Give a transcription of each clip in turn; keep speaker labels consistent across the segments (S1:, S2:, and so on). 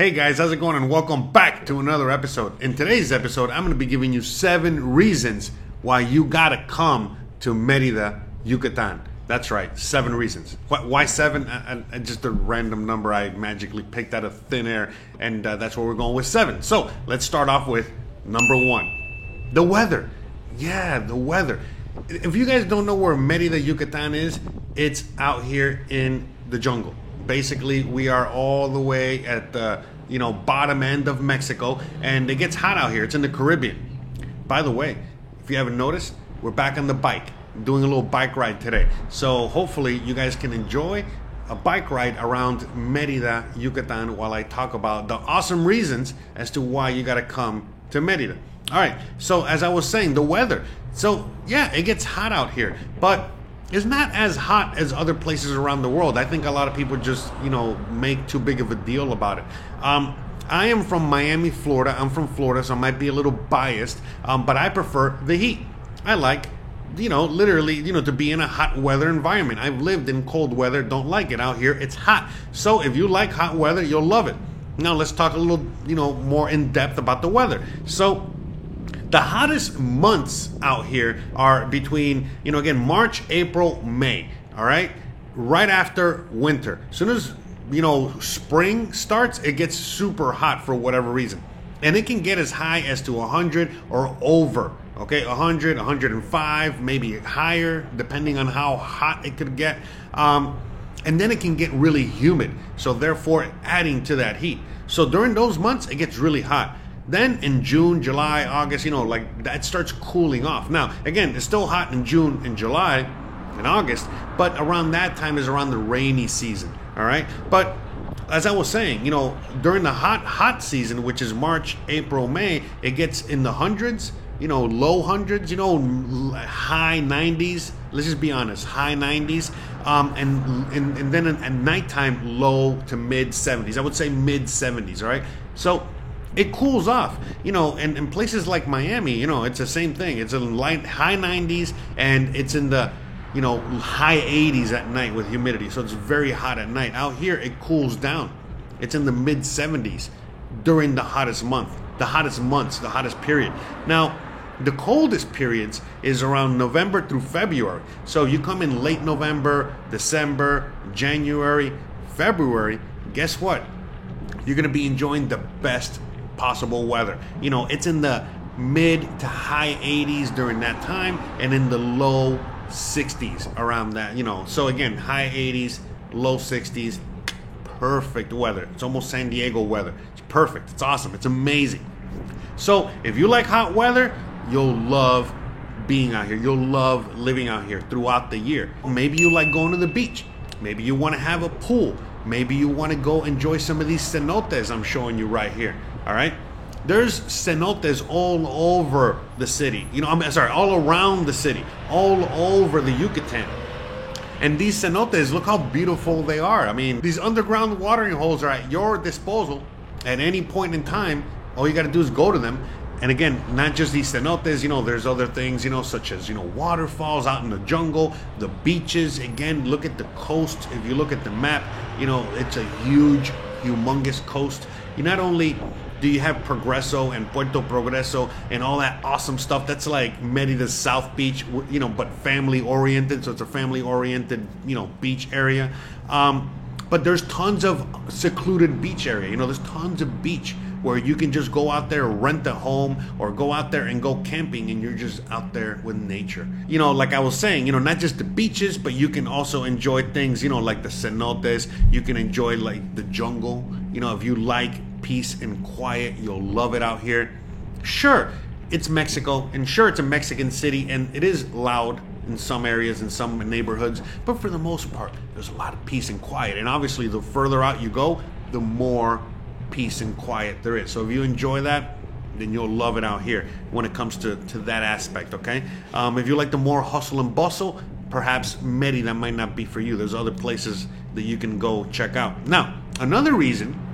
S1: Hey guys, how's it going? And welcome back to another episode. In today's episode, I'm going to be giving you 7 reasons why you got to come to Merida, Yucatan. That's right, 7 reasons. Why 7? Just a random number I magically picked out of thin air, and that's where we're going with 7. So let's start off with number 1, the weather. Yeah, the weather. If you guys don't know where Merida, Yucatan is, it's out here in the jungle. Basically, we are all the way at the bottom end of Mexico, and it gets hot out here. It's in the Caribbean. By the way, if you haven't noticed, we're back on the bike, doing a little bike ride today. So hopefully you guys can enjoy a bike ride around Merida, Yucatan, while I talk about the awesome reasons as to why you got to come to Merida. All right, so as I was saying, the weather. So yeah, it gets hot out here, but it's not as hot as other places around the world. I think a lot of people just, make too big of a deal about it. I am from Miami, Florida. I'm from Florida, so I might be a little biased, but I prefer the heat. I like, literally, to be in a hot weather environment. I've lived in cold weather, don't like it. Out here, it's hot. So if you like hot weather, you'll love it. Now let's talk a little, more in depth about the weather. So the hottest months out here are between, again, March, April, May, all right? Right after winter. As soon as, spring starts, it gets super hot for whatever reason. And it can get as high as to 100 or over, okay? 100, 105, maybe higher, depending on how hot it could get. And then it can get really humid, so therefore adding to that heat. So during those months, it gets really hot. Then in June, July, August, that starts cooling off. Now, again, it's still hot in June and July and August, but around that time is around the rainy season, all right? But as I was saying, during the hot season, which is March, April, May, it gets in the hundreds, low hundreds, high 90s. Let's just be honest, high 90s. And then at nighttime, low to mid 70s. I would say mid 70s, all right? So it cools off, and in places like Miami, it's the same thing. It's in high 90s, and it's in the, high 80s at night with humidity. So it's very hot at night. Out here, it cools down. It's in the mid 70s during the hottest months, the hottest period. Now, the coldest periods is around November through February. So you come in late November, December, January, February, guess what? You're going to be enjoying the best possible weather. It's in the mid to high 80s during that time, and in the low 60s around that, So again, high 80s, low 60s, perfect weather. It's almost San Diego weather. It's perfect. It's awesome. It's amazing. So if you like hot weather, you'll love being out here. You'll love living out here throughout the year. Maybe you like going to the beach. Maybe you want to have a pool. Maybe you want to go enjoy some of these cenotes I'm showing you right here. All right, there's cenotes all over the city. All around the city, all over the Yucatan. And these cenotes, look how beautiful they are. I mean, these underground watering holes are at your disposal at any point in time. All you got to do is go to them. And again, not just these cenotes, there's other things, such as, waterfalls out in the jungle, the beaches. Again, look at the coast. If you look at the map, it's a huge, humongous coast. Not only do you have Progreso and Puerto Progreso and all that awesome stuff, that's like Merida's South Beach, but family-oriented, so it's a family-oriented, beach area. But there's tons of secluded beach area. There's tons of beach where you can just go out there, rent a home, or go out there and go camping, and you're just out there with nature. Like I was saying, not just the beaches, but you can also enjoy things, like the cenotes. You can enjoy like the jungle. If you like peace and quiet, you'll love it out here. Sure, it's Mexico, and sure, it's a Mexican city, and it is loud in some areas, in some neighborhoods, but for the most part, there's a lot of peace and quiet. And obviously, the further out you go, the more peace and quiet there is. So if you enjoy that, then you'll love it out here when it comes to that aspect, okay? If you like the more hustle and bustle, perhaps Merida might not be for you. There's other places that you can go check out. Now, another reason,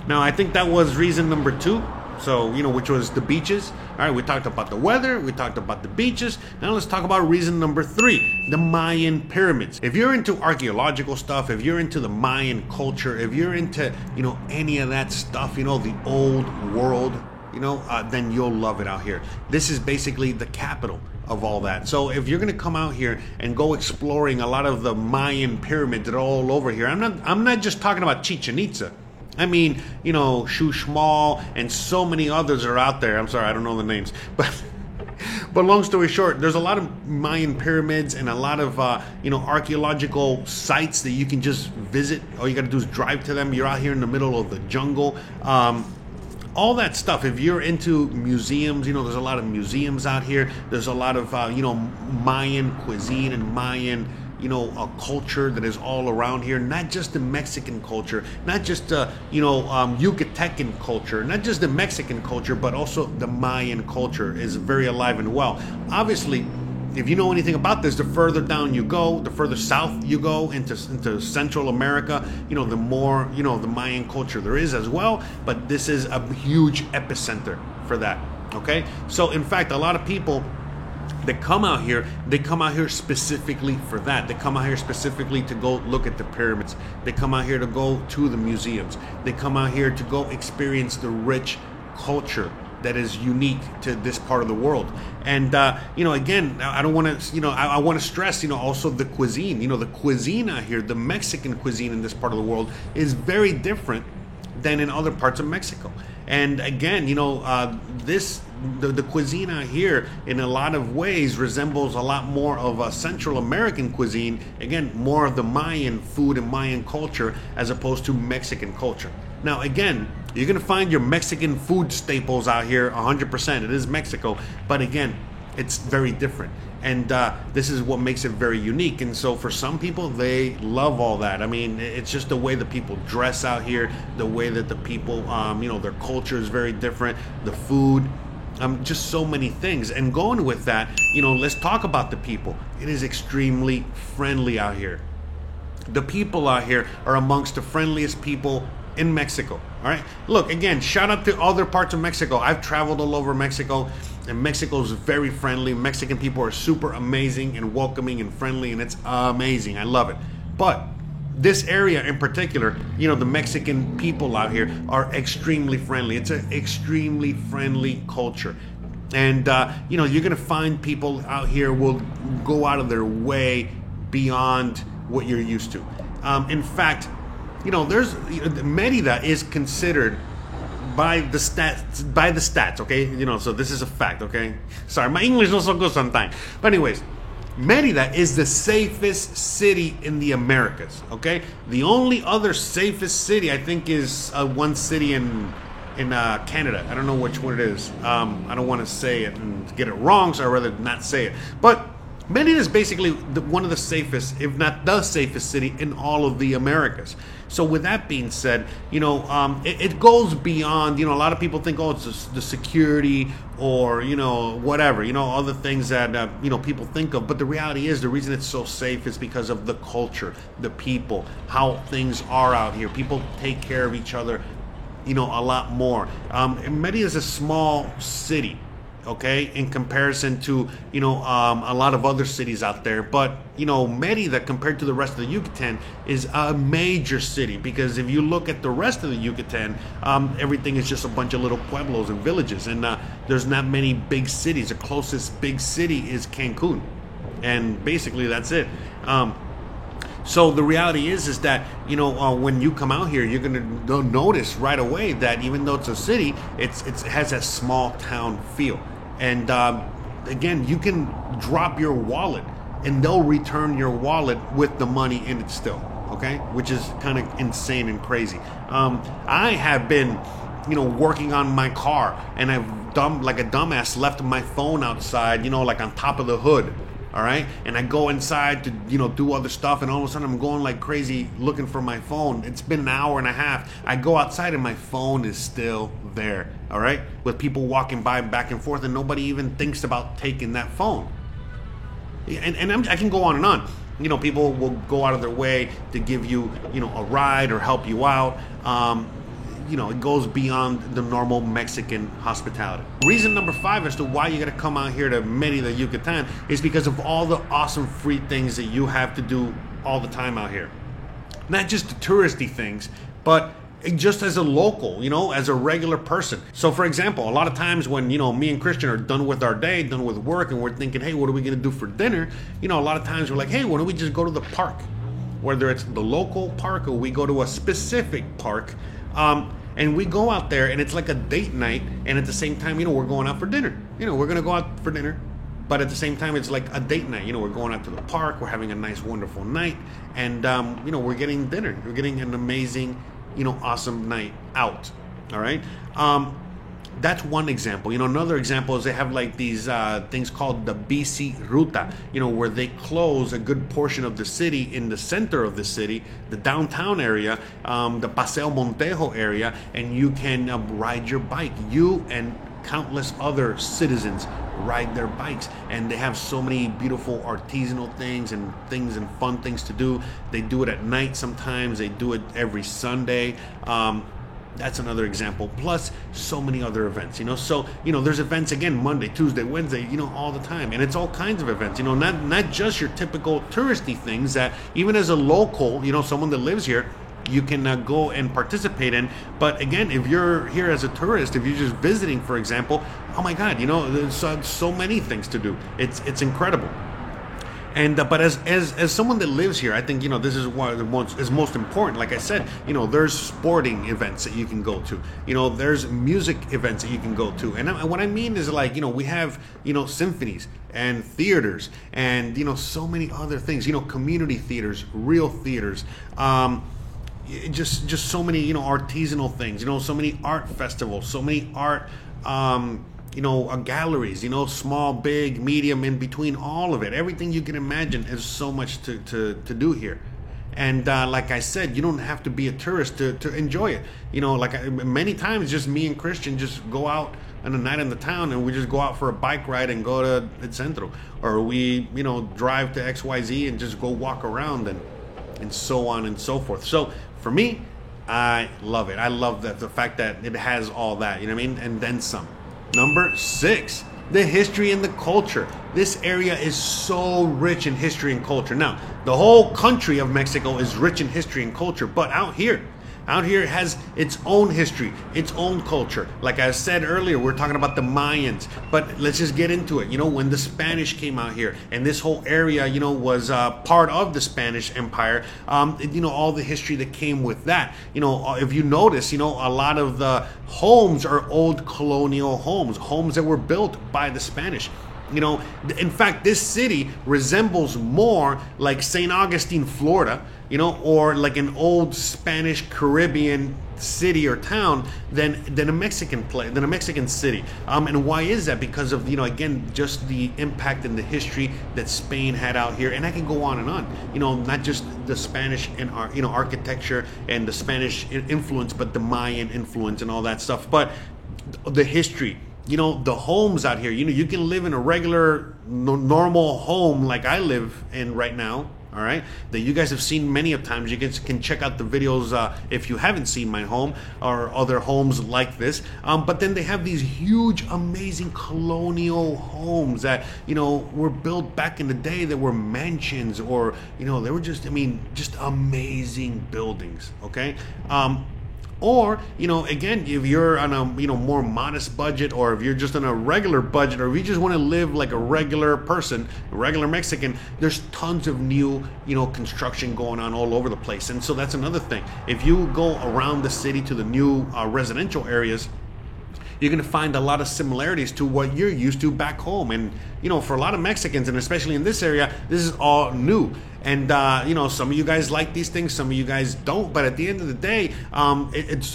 S1: I think that was reason number 2. So, which was the beaches. All right, we talked about the weather, we talked about the beaches. Now let's talk about reason number 3, the Mayan pyramids. If you're into archaeological stuff, if you're into the Mayan culture, if you're into, any of that stuff, the old world, then you'll love it out here. This is basically the capital of all that. So if you're going to come out here and go exploring a lot of the Mayan pyramids that are all over here, I'm not just talking about Chichen Itza. I mean, Xuxmal and so many others are out there. I'm sorry, I don't know the names, but long story short, there's a lot of Mayan pyramids and a lot of archaeological sites that you can just visit. All you got to do is drive to them. You're out here in the middle of the jungle. All that stuff. If you're into museums, there's a lot of museums out here. There's a lot of Mayan cuisine and Mayan a culture that is all around here, not just the Mexican culture, not just Yucatecan culture, not just the Mexican culture, but also the Mayan culture is very alive and well. Obviously, if you know anything about this, the further down you go, the further south you go into Central America, the more the Mayan culture there is as well. But this is a huge epicenter for that. Okay, so in fact, a lot of people that come out here, they come out here specifically for that. They come out here specifically to go look at the pyramids. They come out here to go to the museums. They come out here to go experience the rich culture that is unique to this part of the world. And again, I don't want to, I want to stress, also the cuisine. The cuisine out here, the Mexican cuisine in this part of the world is very different than in other parts of Mexico. And again, the cuisine out here in a lot of ways resembles a lot more of a Central American cuisine. Again, more of the Mayan food and Mayan culture as opposed to Mexican culture. Now, again, you're going to find your Mexican food staples out here 100%. It is Mexico. But again, it's very different. And this is what makes it very unique. And so for some people, they love all that. I mean, it's just the way the people dress out here, the way that the people, their culture is very different, the food, just so many things. And going with that, let's talk about the people. It is extremely friendly out here. The people out here are amongst the friendliest people in Mexico. All right. Look, again, shout out to other parts of Mexico. I've traveled all over Mexico, and Mexico is very friendly. Mexican people are super amazing and welcoming and friendly, and it's amazing. I love it. But this area in particular, the Mexican people out here are extremely friendly. It's an extremely friendly culture. And, you're going to find people out here will go out of their way beyond what you're used to. In fact, there's Merida is considered by the stats, okay? So this is a fact, okay? Sorry, my English is not so good sometimes. But anyways, Merida is the safest city in the Americas, okay? The only other safest city, I think, is one city in Canada. I don't know which one it is. I don't want to say it and get it wrong, so I'd rather not say it. But Merida is basically one of the safest, if not the safest city in all of the Americas. So with that being said, it goes beyond, a lot of people think, oh, it's the security or, whatever, other things that, people think of. But the reality is the reason it's so safe is because of the culture, the people, how things are out here. People take care of each other, a lot more. Merida is a small city, okay, in comparison to, a lot of other cities out there. But, Merida, compared to the rest of the Yucatan, is a major city, because if you look at the rest of the Yucatan, everything is just a bunch of little pueblos and villages, and there's not many big cities. The closest big city is Cancun, and basically that's it. So the reality is that, when you come out here, you're going to notice right away that even though it's a city, it has a small town feel. And again, you can drop your wallet and they'll return your wallet with the money in it still, okay? Which is kind of insane and crazy. I have been, working on my car, and I've like a dumbass left my phone outside, like on top of the hood. All right, and I go inside to do other stuff, and all of a sudden I'm going like crazy looking for my phone. It's been an hour and a half. I go outside and my phone is still there. All right, with people walking by back and forth, and nobody even thinks about taking that phone. And I can go on and on. People will go out of their way to give you a ride or help you out. it goes beyond the normal Mexican hospitality. Reason number 5 as to why you got to come out here to Mérida, Yucatan, is because of all the awesome free things that you have to do all the time out here. Not just the touristy things, but just as a local, as a regular person. So for example, a lot of times when, me and Christian are done with our day, done with work, and we're thinking, hey, what are we going to do for dinner? A lot of times we're like, hey, why don't we just go to the park? Whether it's the local park or we go to a specific park, and we go out there and it's like a date night, and at the same time, we're going out for dinner. We're going to go out for dinner, but at the same time, it's like a date night. We're going out to the park, we're having a nice, wonderful night, and, we're getting dinner. We're getting an amazing, awesome night out. All right. That's one example. Another example is they have like these things called the BC Ruta, where they close a good portion of the city in the center of the city, the downtown area, the Paseo Montejo area, and you can ride your bike. You and countless other citizens ride their bikes, and they have so many beautiful artisanal things and fun things to do. They do it at night sometimes. They do it every Sunday. That's another example. Plus so many other events, so there's events again Monday, Tuesday, Wednesday, all the time, and it's all kinds of events, not just your typical touristy things that even as a local, someone that lives here, you can go and participate in. But again, if you're here as a tourist, if you're just visiting, for example, oh my God, there's so many things to do. It's incredible. And but as someone that lives here, I think this is what is most important. Like I said, there's sporting events that you can go to. There's music events that you can go to. And what I mean is like we have symphonies and theaters and so many other things. Community theaters, real theaters. Just so many artisanal things. So many art festivals, so many art. Galleries, small, big, medium, in between, all of it. Everything you can imagine. Is so much to do here. And like I said, you don't have to be a tourist to enjoy it. Many times just me and Christian just go out on a night in the town and we just go out for a bike ride and go to El Centro. Or we, drive to XYZ and just go walk around and so on and so forth. So for me, I love it. I love the fact that it has all that, and then some. Number 6, the history and the culture. This area is so rich in history and culture. Now, the whole country of Mexico is rich in history and culture, but out here it has its own history, its own culture. Like I said earlier, we're talking about the Mayans, but let's just get into it. When the Spanish came out here and this whole area, was part of the Spanish Empire, all the history that came with that. If you notice, a lot of the homes are old colonial homes that were built by the Spanish. In fact, this city resembles more like St. Augustine, Florida, or like an old Spanish Caribbean city or town than a Mexican city. And why is that? Because of, again, just the impact and the history that Spain had out here. And I can go on and on, not just the Spanish and architecture and the Spanish influence, but the Mayan influence and all that stuff. But the history, the homes out here, you can live in a regular, normal home like I live in right now, all right, that you guys have seen many of times. You can check out the videos if you haven't seen my home or other homes like this. But then they have these huge, amazing colonial homes that, were built back in the day that were mansions or, they were just amazing buildings, okay? Or, again, if you're on a, more modest budget, or if you're just on a regular budget, or if you just want to live like a regular person, a regular Mexican, there's tons of new, construction going on all over the place. And so that's another thing. If you go around the city to the new residential areas, you're going to find a lot of similarities to what you're used to back home. And, for a lot of Mexicans, and especially in this area, this is all new. And, some of you guys like these things, some of you guys don't. But at the end of the day,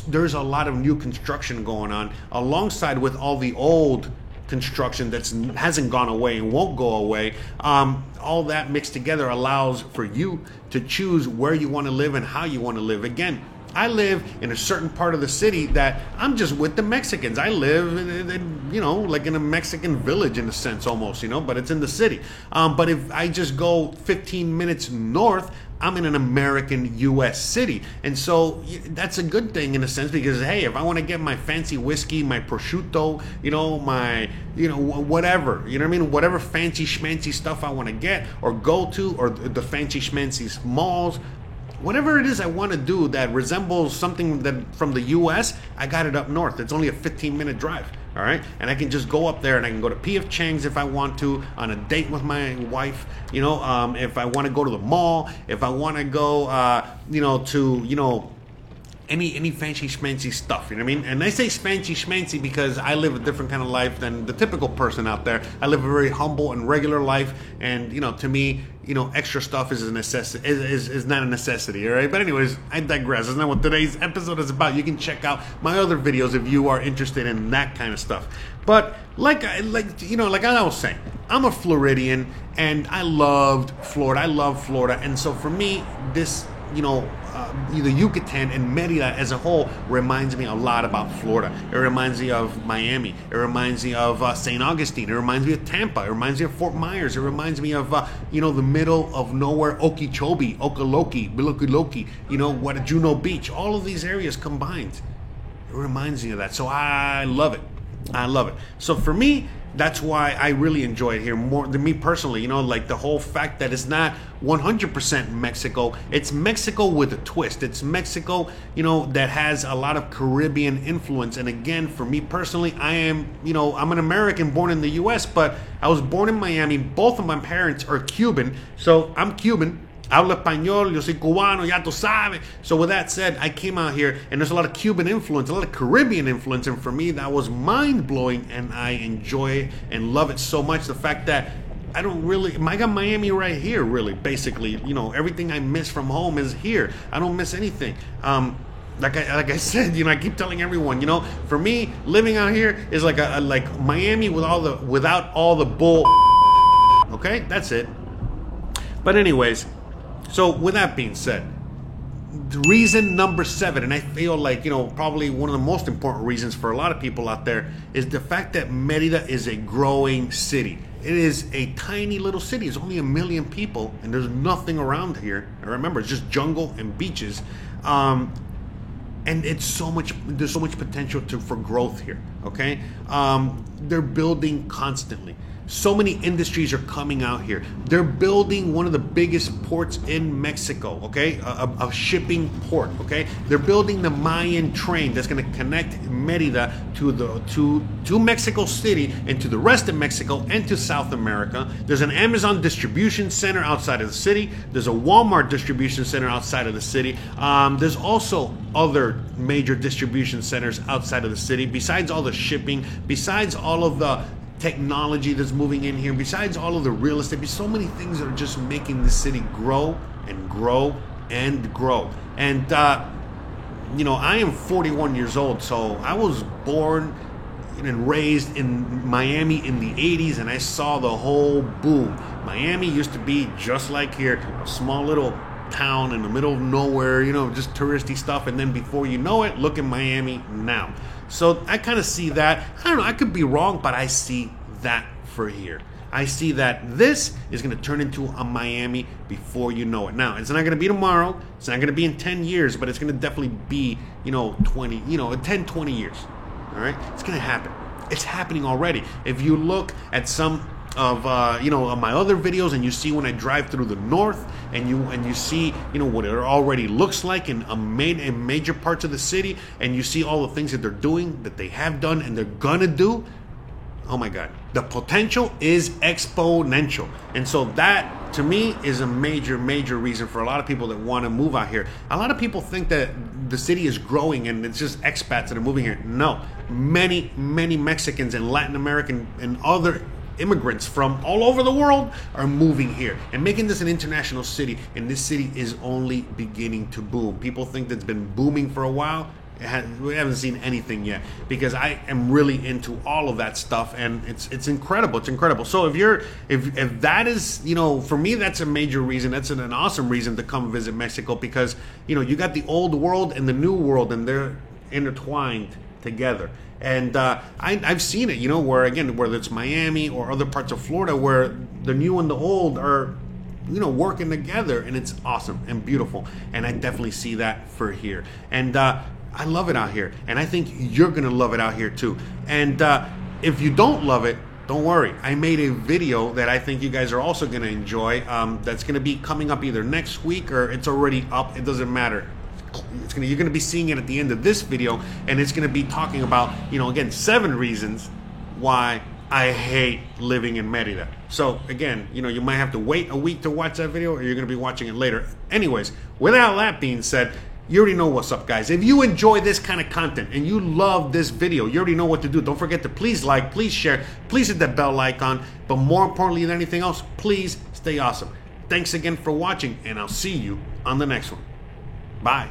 S1: there's a lot of new construction going on alongside with all the old construction that hasn't gone away and won't go away. All that mixed together allows for you to choose where you want to live and how you want to live. Again, I live in a certain part of the city that I'm just with the Mexicans. I live in you know, like in a Mexican village in a sense almost, you know, but it's in the city. But if I just go 15 minutes north, I'm in an American U.S. city. And so that's a good thing in a sense because, hey, if I want to get my fancy whiskey, my prosciutto, you know, my, you know, whatever, you know what I mean? Whatever fancy schmancy stuff I want to get or go to, or the fancy schmancy malls, whatever it is I want to do that resembles something that from the U.S., I got it up north. It's only a 15-minute drive, all right? And I can just go up there and I can go to P.F. Chang's if I want to, on a date with my wife, you know, if I want to go to the mall, if I want to go, you know, to, you know, any fancy schmancy stuff, you know what I mean? And I say fancy schmancy because I live a different kind of life than the typical person out there. I live a very humble and regular life, and you know, to me, you know, extra stuff is a necessity, is not a necessity, all right? But anyways, I digress. That's not what today's episode is about. You can check out my other videos if you are interested in that kind of stuff. But like I was saying, I'm a Floridian, and I loved Florida. I love Florida, and so for me, this, you know, the Yucatan and Merida as a whole reminds me a lot about Florida. It reminds me of Miami. It reminds me of St. Augustine. It reminds me of Tampa. It reminds me of Fort Myers. It reminds me of, you know, the middle of nowhere, Okeechobee, Okaloki, Bilokiloki, you know, what, Juno Beach. All of these areas combined. It reminds me of that. So I love it. I love it. So for me, that's why I really enjoy it here more than me personally. You know, like the whole fact that it's not 100% Mexico. It's Mexico with a twist. It's Mexico, you know, that has a lot of Caribbean influence. And again, for me personally, I am, you know, I'm an American born in the U.S., but I was born in Miami. Both of my parents are Cuban. So I'm Cuban. Hablo español, yo soy cubano, ya tú sabes. So with that said, I came out here and there's a lot of Cuban influence, a lot of Caribbean influence, and for me that was mind-blowing, and I enjoy it and love it so much. The fact that I got Miami right here, really, basically. You know, everything I miss from home is here. I don't miss anything. Like I said, you know, I keep telling everyone, you know, for me, living out here is like like Miami without all the bull. Okay, that's it. But anyways, so with that being said, reason number 7, and I feel like, you know, probably one of the most important reasons for a lot of people out there, is the fact that Merida is a growing city. It is a tiny little city. It's only 1 million people, and there's nothing around here. And remember, it's just jungle and beaches. And it's there's so much potential for growth here, okay? They're building constantly. So many industries are coming out here. They're building one of the biggest ports in Mexico, okay? A shipping port, okay? They're building the Mayan train that's going to connect Merida to Mexico City and to the rest of Mexico and to South America. There's an Amazon distribution center outside of the city. There's a Walmart distribution center outside of the city. There's also other major distribution centers outside of the city, besides all the shipping, besides all of the technology that's moving in here, besides all of the real estate. There's so many things that are just making the city grow and grow and grow. And you know, I am 41 years old, so I was born and raised in Miami in the 80s, and I saw the whole boom. Miami used to be just like here, a small little town in the middle of nowhere, you know, just touristy stuff, and then before you know it, look at Miami now. So I kind of see that. I don't know, I could be wrong, but I see that for here. I see that this is going to turn into a Miami before you know it. Now, it's not going to be tomorrow. It's not going to be in 10 years, but it's going to definitely be, you know, 10, 20 years. All right? It's going to happen. It's happening already. If you look at some of my other videos, and you see when I drive through the north, and you see, you know, what it already looks like in major parts of the city, and you see all the things that they're doing, that they have done, and they're gonna do. Oh my God, the potential is exponential. And so that, to me, is a major reason for a lot of people that want to move out here. A lot of people think that the city is growing and it's just expats that are moving here. No, many Mexicans and Latin American and other immigrants from all over the world are moving here and making this an international city, and this city is only beginning to boom. People think that it's been booming for a while. We haven't seen anything yet, because I am really into all of that stuff, and it's incredible. It's incredible. So if that is, for me, that's a major reason. That's an awesome reason to come visit Mexico, because you got the old world and the new world, and they're intertwined together. And I've seen it, whether it's Miami or other parts of Florida, where the new and the old are working together, and it's awesome and beautiful. And I definitely see that for here. And I love it out here, and I think you're gonna love it out here too. And if you don't love it, don't worry. I made a video that I think you guys are also gonna enjoy. That's gonna be coming up either next week or it's already up. It doesn't matter. You're gonna be seeing it at the end of this video, and it's gonna be talking about, again, 7 reasons why I hate living in Merida. So again, you might have to wait a week to watch that video, or you're going to be watching it later. Anyways, without that being said, you already know what's up, guys. If you enjoy this kind of content and you love this video, you already know what to do. Don't forget to please like, please share, please hit that bell icon. But more importantly than anything else, please stay awesome. Thanks again for watching, and I'll see you on the next one. Bye.